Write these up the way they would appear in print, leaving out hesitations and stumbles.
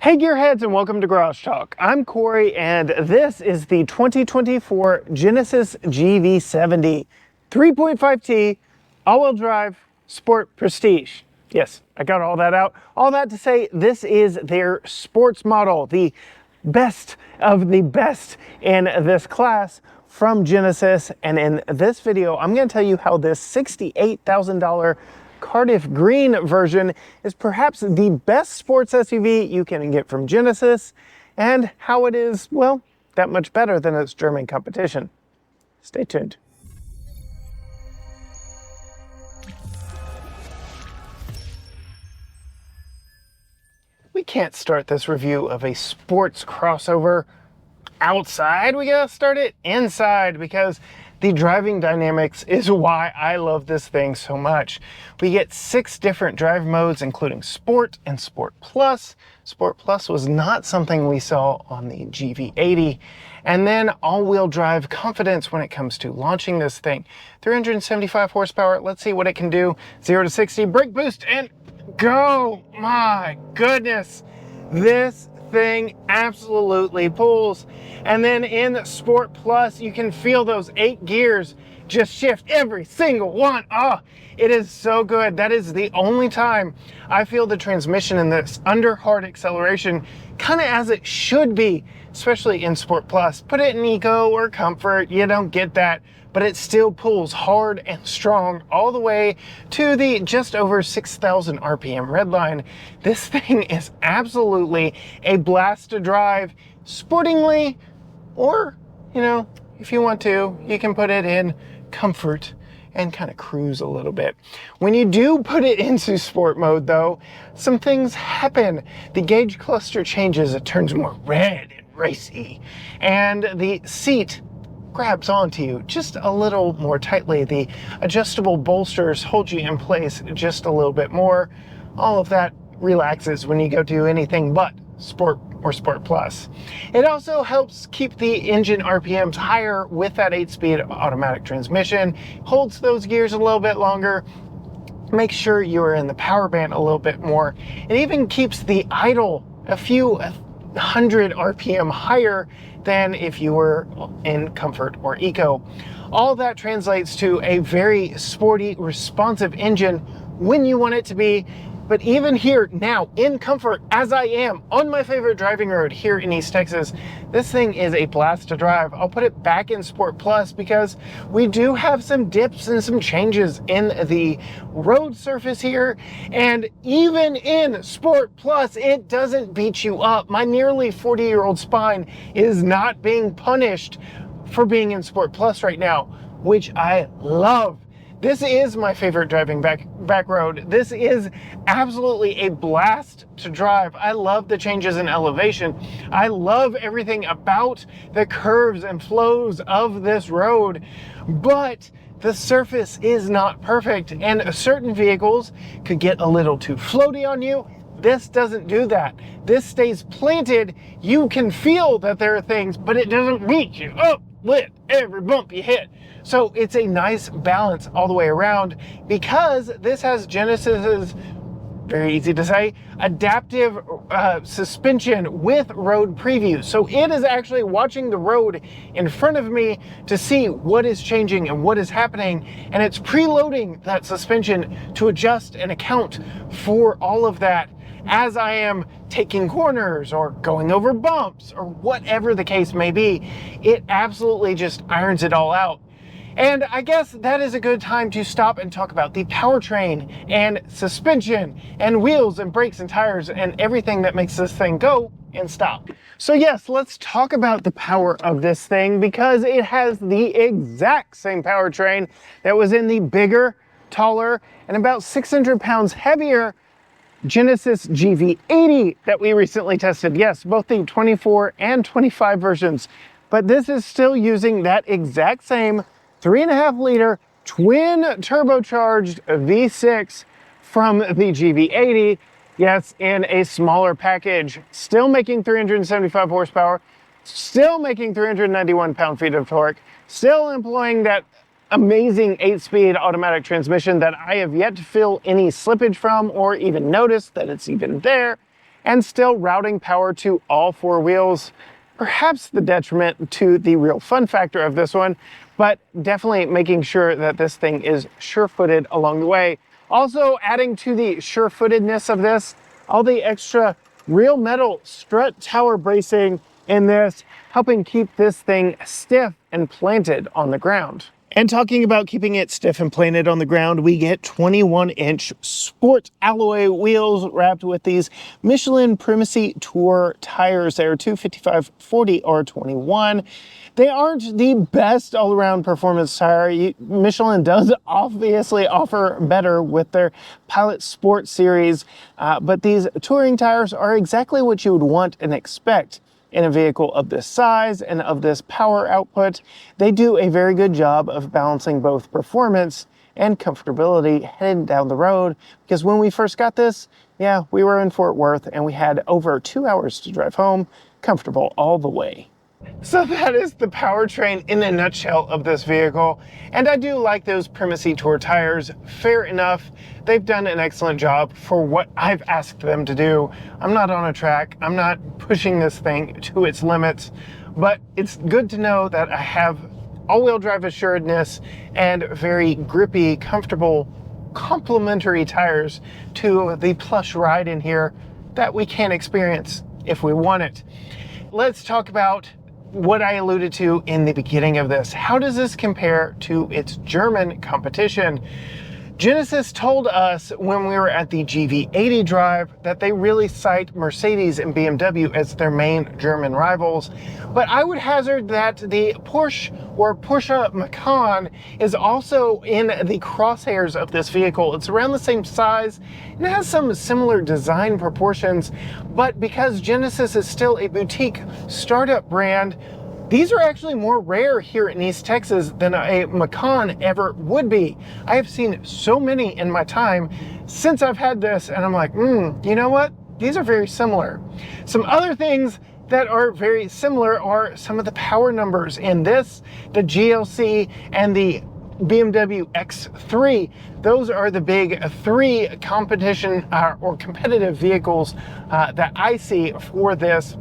Hey Gearheads, and welcome to Garage Talk. I'm Corey and this is the 2024 Genesis GV70 3.5T all-wheel drive sport prestige. Yes, I got all that out. All that to say, this is their sports model, the best of the best in this class from Genesis. And in this video, I'm going to tell you how this $68,000 Cardiff Green version is perhaps the best sports SUV you can get from Genesis, and how it is, well, that much better than its German competition. Stay tuned. We can't start this review of a sports crossover outside. We gotta start it inside, because the driving dynamics is why I love this thing so much. We get 6 different drive modes, including Sport and Sport Plus. Sport Plus was not something we saw on the GV80. And then all-wheel drive confidence when it comes to launching this thing. 375 horsepower, let's see what it can do. 0 to 60, brake boost, and go! My goodness, this thing absolutely pulls. And then in Sport Plus, you can feel those 8 gears just shift every single one. Oh, it is so good. That is the only time I feel the transmission in this under hard acceleration, kind of as it should be, especially in Sport Plus. Put it in Eco or Comfort, you don't get that, but it still pulls hard and strong all the way to the just over 6,000 RPM redline. This thing is absolutely a blast to drive sportingly, or, you know, if you want to, you can put it in Comfort and kind of cruise a little bit. When you do put it into sport mode though, some things happen. The gauge cluster changes, it turns more red and racy, and the seat grabs onto you just a little more tightly. The adjustable bolsters hold you in place just a little bit more. All of that relaxes when you go do anything but Sport or Sport Plus. It also helps keep the engine RPMs higher with that 8-speed automatic transmission, holds those gears a little bit longer, makes sure you're in the power band a little bit more. It even keeps the idle a few 100 RPM higher than if you were in Comfort or Eco. All that translates to a very sporty, responsive engine when you want it to be. But even here now in Comfort, as I am on my favorite driving road here in East Texas, this thing is a blast to drive. I'll put it back in Sport Plus because we do have some dips and some changes in the road surface here. And even in Sport Plus, it doesn't beat you up. My nearly 40-year-old spine is not being punished for being in Sport Plus right now, which I love. This is my favorite driving back road. This is absolutely a blast to drive. I love the changes in elevation. I love everything about the curves and flows of this road, but the surface is not perfect, and certain vehicles could get a little too floaty on you. This doesn't do that. This stays planted. You can feel that there are things, but it doesn't beat you up with every bump you hit. So it's a nice balance all the way around, because this has Genesis's, very easy to say, adaptive suspension with road preview. So it is actually watching the road in front of me to see what is changing and what is happening, and it's preloading that suspension to adjust and account for all of that as I am taking corners or going over bumps or whatever the case may be. It absolutely just irons it all out. And I guess that is a good time to stop and talk about the powertrain and suspension and wheels and brakes and tires and everything that makes this thing go and stop. So yes, let's talk about the power of this thing, because it has the exact same powertrain that was in the bigger, taller, and about 600 pounds heavier Genesis GV80 that we recently tested. Yes, both the 24 and 25 versions, but this is still using that exact same 3.5 liter twin turbocharged V6 from the GV80. Yes, in a smaller package, still making 375 horsepower, still making 391 pound-feet of torque, still employing that amazing 8-speed automatic transmission that I have yet to feel any slippage from or even notice that it's even there. and still routing power to all four wheels. Perhaps the detriment to the real fun factor of this one, but definitely making sure that this thing is sure-footed along the way. Also adding to the sure-footedness of this, all the extra real metal strut tower bracing in this, helping keep this thing stiff and planted on the ground. And talking about keeping it stiff and planted on the ground, we get 21-inch sport alloy wheels wrapped with these Michelin Primacy Tour tires. They are 255/40 R21. They aren't the best all-around performance tire. Michelin does obviously offer better with their Pilot Sport series, but these touring tires are exactly what you would want and expect in a vehicle of this size and of this power output. They do a very good job of balancing both performance and comfortability heading down the road, because when we first got this, yeah, we were in Fort Worth and we had over 2 hours to drive home, comfortable all the way. So that is the powertrain in a nutshell of this vehicle, and I do like those Primacy Tour tires. Fair enough, they've done an excellent job for what I've asked them to do. I'm not on a track, I'm not pushing this thing to its limits, but it's good to know that I have all-wheel drive assuredness and very grippy, comfortable, complementary tires to the plush ride in here that we can experience if we want it. Let's talk about what I alluded to in the beginning of this. How does this compare to its German competition? Genesis told us when we were at the GV80 drive that they really cite Mercedes and BMW as their main German rivals, but I would hazard that the Porsche or Porsche Macan is also in the crosshairs of this vehicle. It's around the same size and has some similar design proportions, but because Genesis is still a boutique startup brand, these are actually more rare here in East Texas than a Macan ever would be. I have seen so many in my time since I've had this, and I'm like, you know what? These are very similar. Some other things that are very similar are some of the power numbers in this, the GLC and the BMW X3. Those are the big three competition or competitive vehicles that I see for this.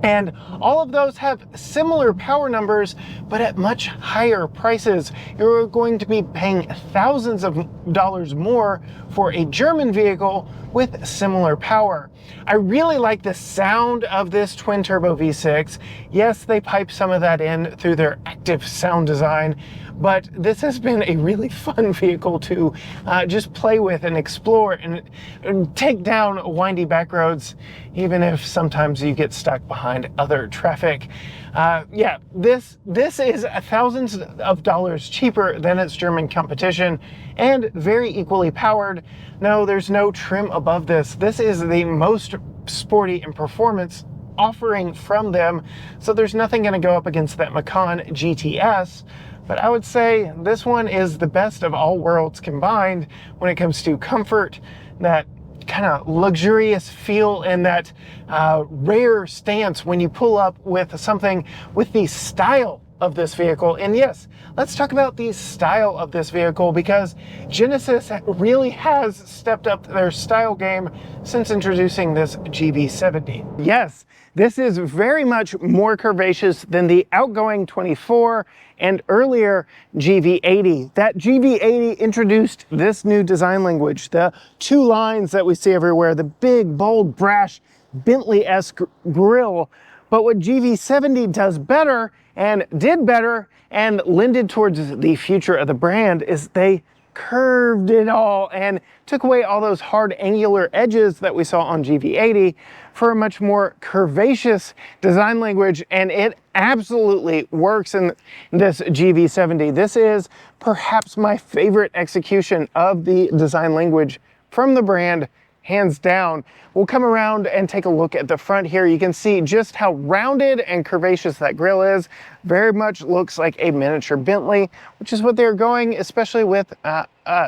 And all of those have similar power numbers, but at much higher prices. You're going to be paying thousands of dollars more for a German vehicle with similar power. I really like the sound of this twin turbo V6. Yes, they pipe some of that in through their active sound design, but this has been a really fun vehicle to just play with and explore and take down windy back roads, even if sometimes you get stuck behind other traffic. Yeah, this is thousands of dollars cheaper than its German competition and very equally powered. No, there's no trim above this. This is the most sporty and performance offering from them, so there's nothing going to go up against that Macan GTS. But I would say this one is the best of all worlds combined when it comes to comfort, that kind of luxurious feel, and that rare stance when you pull up with something with the style of this vehicle. And yes, let's talk about the style of this vehicle, because Genesis really has stepped up their style game since introducing this GV70. Yes, this is very much more curvaceous than the outgoing 24 and earlier GV80. That GV80 introduced this new design language, the two lines that we see everywhere, the big, bold, brash, Bentley-esque grille. But what GV70 does better and did better and lended towards the future of the brand is they curved it all and took away all those hard angular edges that we saw on GV80 for a much more curvaceous design language, and it absolutely works in this GV70. This is perhaps my favorite execution of the design language from the brand, hands down. We'll come around and take a look at the front here. You can see just how rounded and curvaceous that grille is. Very much looks like a miniature Bentley, which is what they're going, especially with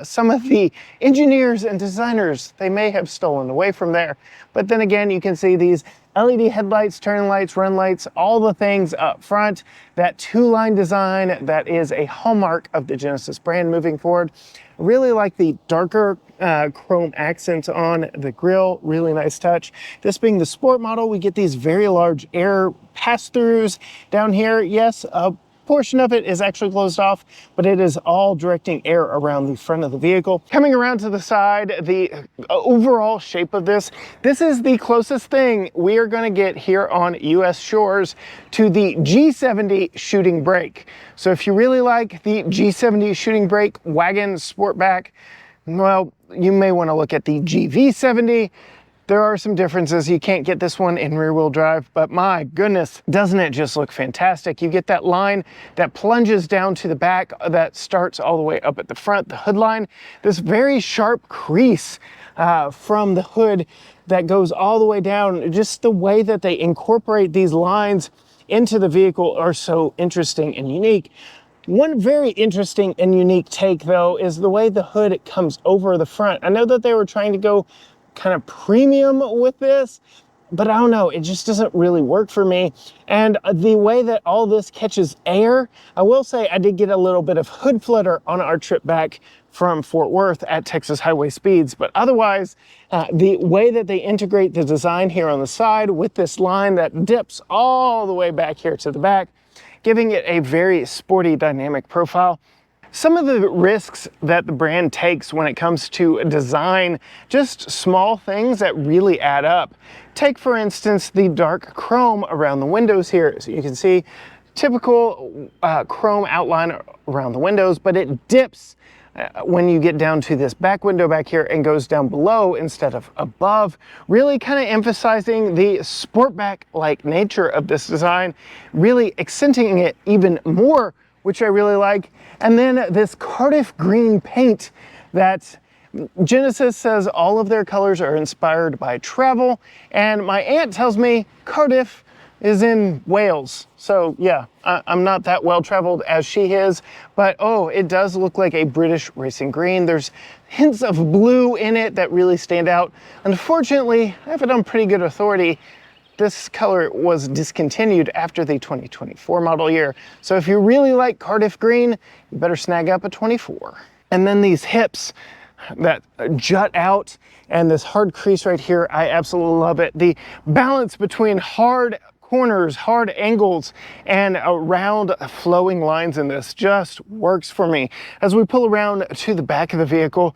some of the engineers and designers, they may have stolen away from there. But then again, you can see these LED headlights, turn lights, run lights, all the things up front. That two-line design, that is a hallmark of the Genesis brand moving forward. Really like the darker chrome accents on the grille, really nice touch. This being the sport model, we get these very large air pass-throughs down here. Yes, a portion of it is actually closed off, but it is all directing air around the front of the vehicle. Coming around to the side, the overall shape of this is the closest thing we are going to get here on US shores to the G70 shooting brake. So if you really like the G70 shooting brake wagon sportback, well, you may want to look at the GV70. There are some differences. You can't get this one in rear-wheel drive, but my goodness, doesn't it just look fantastic? You get that line that plunges down to the back that starts all the way up at the front, the hood line. This very sharp crease from the hood that goes all the way down. Just the way that they incorporate these lines into the vehicle are so interesting and unique. One very interesting and unique take, though, is the way the hood comes over the front. I know that they were trying to go kind of premium with this, but I don't know, it just doesn't really work for me. And the way that all this catches air, I will say I did get a little bit of hood flutter on our trip back from Fort Worth at Texas highway speeds, but otherwise, the way that they integrate the design here on the side with this line that dips all the way back here to the back, giving it a very sporty dynamic profile. Some of the risks that the brand takes when it comes to design, just small things that really add up. Take, for instance, the dark chrome around the windows here. So you can see typical chrome outline around the windows, but it dips when you get down to this back window back here and goes down below instead of above, really kind of emphasizing the sportback-like nature of this design, really accenting it even more, which I really like. And then this Cardiff green paint that Genesis says all of their colors are inspired by travel, and my aunt tells me Cardiff is in Wales. So yeah, I'm not that well traveled as she is, but oh, it does look like a British racing green. There's hints of blue in it that really stand out. Unfortunately, I have it on pretty good authority, this color was discontinued after the 2024 model year. So if you really like Cardiff green, you better snag up a 24. And then these hips that jut out and this hard crease right here, I absolutely love it. The balance between hard corners, hard angles, and round flowing lines in this just works for me. As we pull around to the back of the vehicle,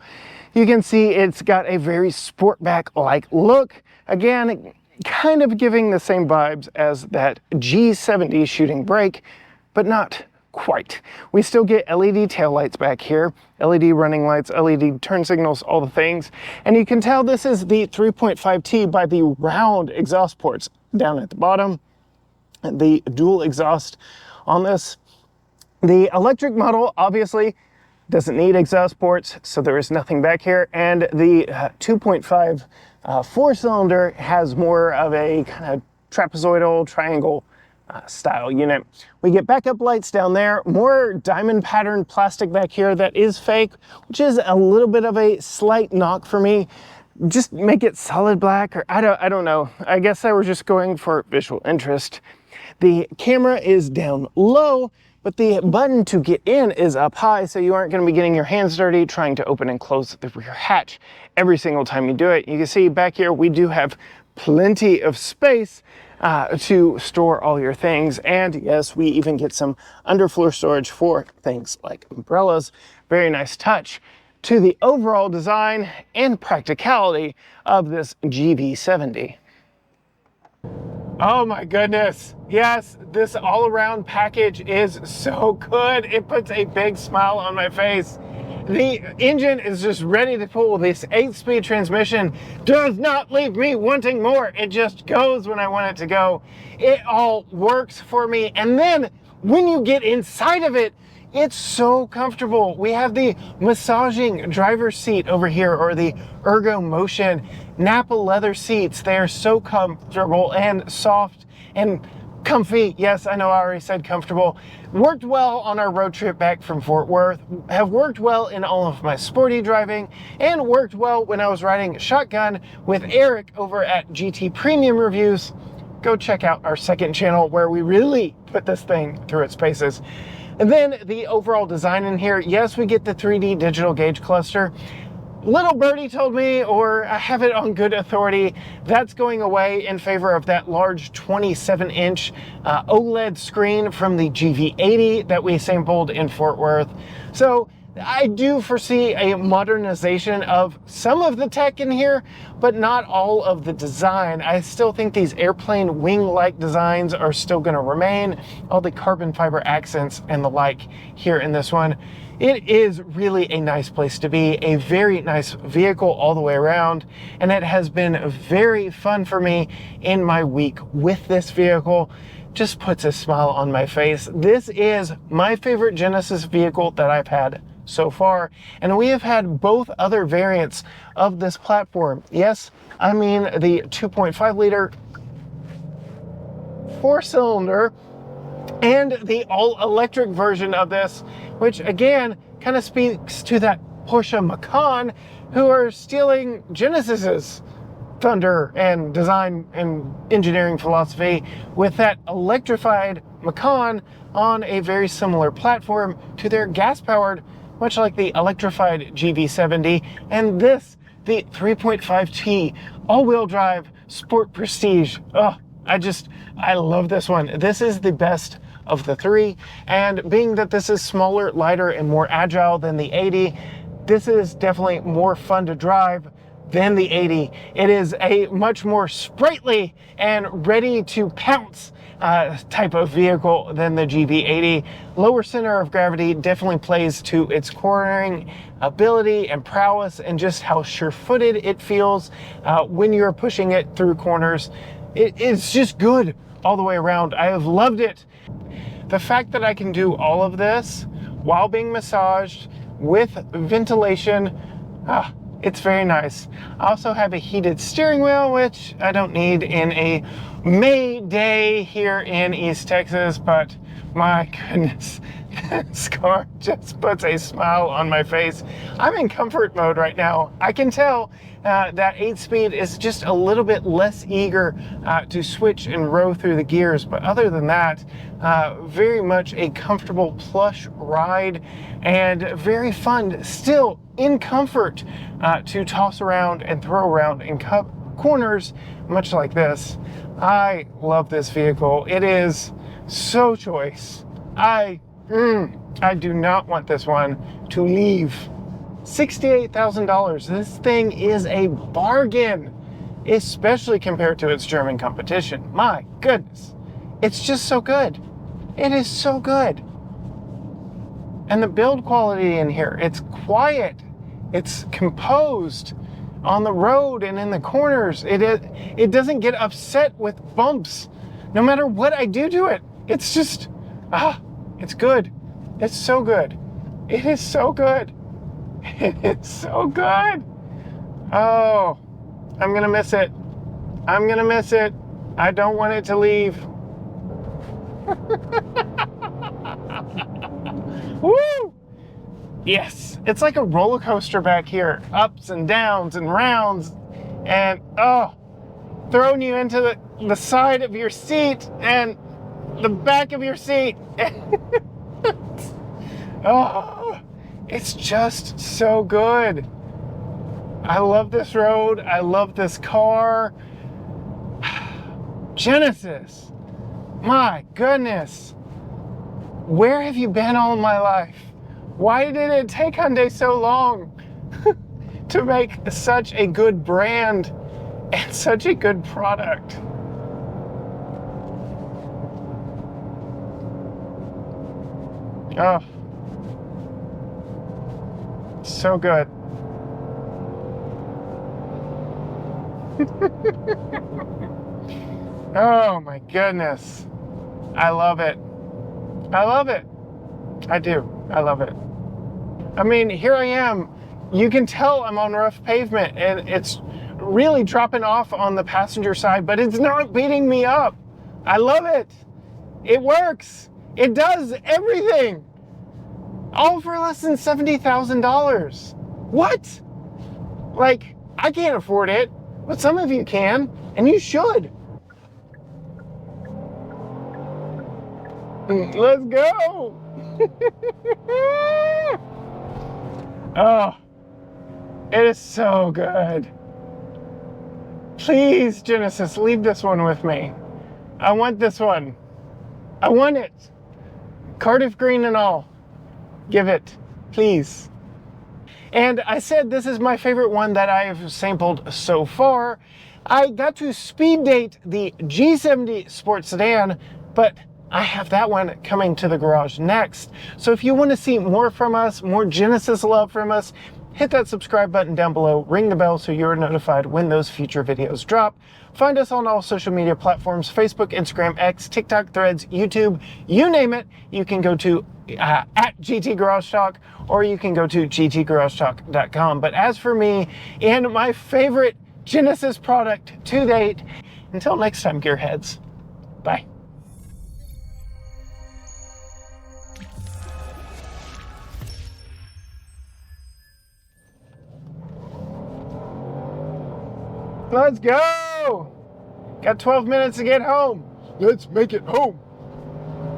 you can see it's got a very sportback-like look. Again, kind of giving the same vibes as that G70 shooting brake, but not quite. We still get LED taillights back here, LED running lights, LED turn signals, all the things. And you can tell this is the 3.5T by the round exhaust ports down at the bottom, the dual exhaust on this. The electric model obviously doesn't need exhaust ports, so there is nothing back here. And the 2.5 four-cylinder has more of a kind of trapezoidal triangle style unit. We get backup lights down there, more diamond pattern plastic back here that is fake, which is a little bit of a slight knock for me. Just make it solid black, or I don't know. I guess I was just going for visual interest. The camera is down low, but the button to get in is up high, so you aren't going to be getting your hands dirty trying to open and close the rear hatch every single time you do it. You can see back here we do have plenty of space to store all your things, and yes, we even get some underfloor storage for things like umbrellas. Very nice touch to the overall design and practicality of this GV70. Oh my goodness. Yes, this all-around package is so good. It puts a big smile on my face. The engine is just ready to pull. This 8-speed transmission does not leave me wanting more. It just goes when I want it to go. It all works for me. And then when you get inside of it, it's so comfortable. We have the massaging driver's seat over here, or the Ergo Motion Nappa leather seats. They are so comfortable and soft and Comfy, yes, I know I already said comfortable. Worked well on our road trip back from Fort Worth, have worked well in all of my sporty driving, and worked well when I was riding shotgun with Eric over at GT Premium Reviews. Go check out our second channel where we really put this thing through its paces. And then the overall design in here, yes, we get the 3D digital gauge cluster. Little birdie told me, or I have it on good authority, that's going away in favor of that large 27-inch OLED screen from the GV80 that we sampled in Fort Worth. So I do foresee a modernization of some of the tech in here, but not all of the design. I still think these airplane wing-like designs are still going to remain, all the carbon fiber accents and the like here in this one. It is really a nice place to be, a very nice vehicle all the way around, and it has been very fun for me in my week with this vehicle. Just puts a smile on my face. This is my favorite Genesis vehicle that I've had so far, and we have had both other variants of this platform. Yes, I mean the 2.5 liter 4-cylinder and the all-electric version of this, which again kind of speaks to that Porsche Macan, who are stealing Genesis's thunder and design and engineering philosophy with that electrified Macan on a very similar platform to their gas-powered, much like the electrified GV70, and this, the 3.5T all-wheel drive Sport Prestige. Oh, I love this one. This is the best of the three, and being that this is smaller, lighter, and more agile than the 80, this is definitely more fun to drive than the 80. It is a much more sprightly and ready to pounce type of vehicle than the GV80. Lower center of gravity definitely plays to its cornering ability and prowess, and just how sure-footed it feels when you're pushing it through corners. It's just good all the way around. I have loved it. The fact that I can do all of this while being massaged with ventilation, it's very nice. I also have a heated steering wheel, which I don't need in a May day here in East Texas, but my goodness, this car just puts a smile on my face. I'm in comfort mode right now. I can tell that 8-speed is just a little bit less eager to switch and row through the gears, but other than that, very much a comfortable plush ride and very fun, still in comfort to toss around and throw around in corners, much like this. I love this vehicle. It is so choice. I do not want this one to leave. $68,000. This thing is a bargain, especially compared to its German competition. My goodness. It's just so good. It is so good. And the build quality in here, it's quiet. It's composed on the road and in the corners. It doesn't get upset with bumps. No matter what I do to it, it's just, it's good. It's so good. It is so good. It's so good. Oh, I'm gonna miss it. I'm gonna miss it. I don't want it to leave. Woo! Yes, it's like a roller coaster back here. Ups and downs and rounds, and throwing you into the side of your seat and the back of your seat. It's just so good. I love this road. I love this car. Genesis, my goodness. Where have you been all my life? Why did it take Hyundai so long to make such a good brand and such a good product? Oh, so good. Oh my goodness. I love it. I love it. I do. I love it. I mean, here I am. You can tell I'm on rough pavement and it's really dropping off on the passenger side, but it's not beating me up. I love it. It works. It does everything. All for less than $70,000. What? Like, I can't afford it, but some of you can, and you should. Let's go. Oh, it is so good. Please, Genesis, leave this one with me. I want this one. I want it. Cardiff green and all. Give it, please. And I said this is my favorite one that I've sampled so far. I got to speed date the G70 sports sedan, but I have that one coming to the garage next. So if you want to see more from us, more Genesis love from us, hit that subscribe button down below, ring the bell so you're notified when those future videos drop. Find us on all social media platforms, Facebook, Instagram, X, TikTok, Threads, YouTube, you name it. You can go to at GT Garage Talk, or you can go to gtgaragetalk.com. But as for me and my favorite Genesis product to date, until next time, gearheads, bye. Let's go! Got 12 minutes to get home. Let's make it home.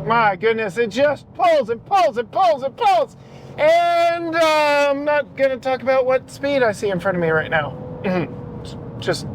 My goodness, it just pulls and pulls and pulls and pulls. And I'm not going to talk about what speed I see in front of me right now. Just...